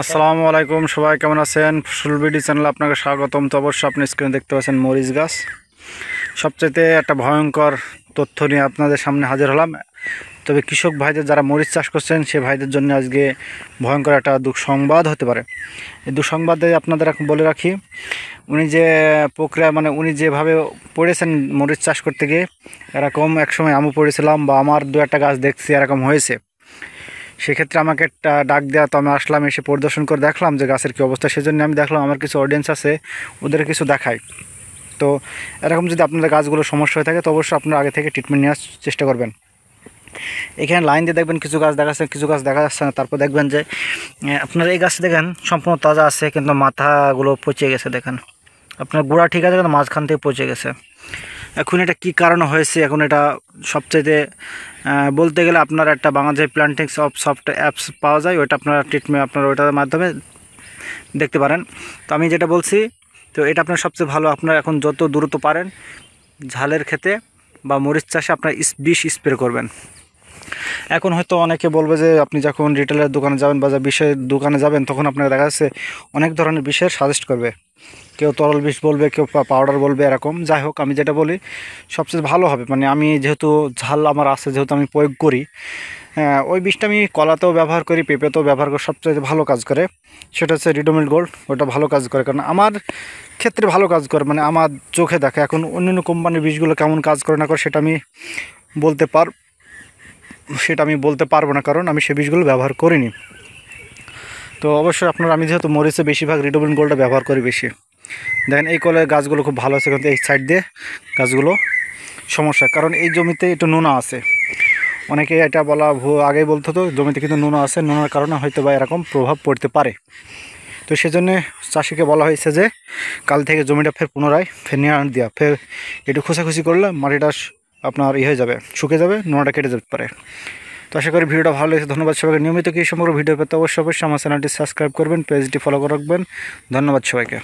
আসসালামু আলাইকুম, সবাই কেমন আছেন? ফসল বিডি চ্যানেলে আপনাকে স্বাগতম। তো অবশ্যই আপনি স্ক্রিনে দেখতে পাচ্ছেন মরিচ গাছ। সবচেয়ে একটা ভয়ঙ্কর তথ্য নিয়ে আপনাদের সামনে হাজির হলাম। তবে কৃষক ভাইদের যারা মরিচ চাষ করছেন সে ভাইদের জন্য আজকে ভয়ঙ্কর একটা দুঃসংবাদ হতে পারে। এই দুঃসংবাদে আপনাদের বলে রাখি, উনি যে প্রক্রিয়া উনি যেভাবে পড়েছেন মরিচ চাষ করতে গিয়ে, এরকম একসময় আমি পড়েছিলাম বা আমার দু একটা গাছ দেখছি এরকম হয়েছে। সেক্ষেত্রে আমাকে একটা ডাক দেওয়া, তো আমি আসলাম, এসে পরিদর্শন করে দেখলাম যে গাছের কী অবস্থা। সেজন্য আমি দেখলাম আমার কিছু অডিয়েন্স আছে, ওদের কিছু দেখাই। তো এরকম যদি আপনাদের গাছগুলো সমস্যা হয়ে থাকে তো অবশ্যই আপনারা আগে থেকে ট্রিটমেন্ট নেওয়ার চেষ্টা করবেন। এখানে লাইন দিয়ে দেখবেন কিছু গাছ দেখা যাচ্ছে, কিছু গাছ দেখা যাচ্ছে না। তারপর দেখবেন যে আপনারা এই গাছ দেখেন সম্পূর্ণ তাজা আছে, কিন্তু মাথাগুলো পচে গেছে। দেখেন আপনার গোড়া ঠিক আছে, কিন্তু মাঝখান থেকে পচে গেছে। এখন এটা কী কারণে হয়েছে, এখন এটা সবচেয়ে বলতে গেলে আপনার একটা বাংলাদেশ প্ল্যান্টিংস অফ সফট অ্যাপস পাওয়া যায়, ওইটা আপনারা ট্রিটমেন্ট আপনারা ওইটার মাধ্যমে দেখতে পারেন। তো আমি যেটা বলছি, তো এটা আপনার সবচেয়ে ভালো, আপনারা এখন যত দ্রুত পারেন ঝালের ক্ষেতে বা মরিচ চাষে আপনার বিষ স্প্রে করবেন। এখন হয়তো অনেকে বলবে যে আপনি যখন রিটেলের দোকানে যাবেন বা বিষের দোকানে যাবেন, তখন আপনার দেখা যাচ্ছে অনেক ধরনের বিষের সাজেস্ট করবে। কেউ তরল বিষ বলবে, কেউ পাউডার বলবে, এরকম। যাই হোক, আমি যেটা বলি সবচেয়ে ভালো হবে, আমি যেহেতু ঝাল আমার আছে, যেহেতু আমি প্রয়োগ করি, ওই বিষটা আমি কলাতেও ব্যবহার করি, পেঁপেতেও ব্যবহার করি। সবচেয়ে ভালো কাজ করে সেটা হচ্ছে রিডোমিল গোল্ড। ওটা ভালো কাজ করে, কারণ আমার ক্ষেত্রে ভালো কাজ করে, আমার চোখে দেখা। এখন অন্যান্য কোম্পানির বিষগুলো কেমন কাজ করে না করে সেটা আমি বলতে পারবো না, কারণ আমি সে বিষগুলো ব্যবহার করিনি। তো অবশ্যই আমি যেহেতু মরিচে বেশিরভাগ রিডোমিল গোল্ডটা ব্যবহার করি বেশি। দেখেন এই কলের গাছগুলো খুব ভালো আছে, কিন্তু এই সাইড দিয়ে গাছগুলো সমস্যা, কারণ এই জমিতে একটু নোনা আছে। অনেকে এটা বলা আগেই বলতো, তো জমিতে কিন্তু নোনা আছে, নোনার কারণে হয়তো বা এরকম প্রভাব পড়তে পারে। তো সেজন্যে চাষিকে বলা হয়েছে যে কাল থেকে জমিটা পুনরায় নিয়ে দেওয়া, একটু খোঁচাখুচি করলে মাটিটা আপনার হয়ে যাবে, শুকে যাবে, নোনাটা কেটে যেতে পারে। তো আশা করি ভিডিওটা ভালো লেগেছে। ধন্যবাদ সবাইকে। নিয়মিত কি সমগ্র ভিডিও পেতে অবশ্যই আমার চ্যানেলটি সাবস্ক্রাইব করবেন, পেজটি ফলো করে রাখবেন। ধন্যবাদ সবাইকে।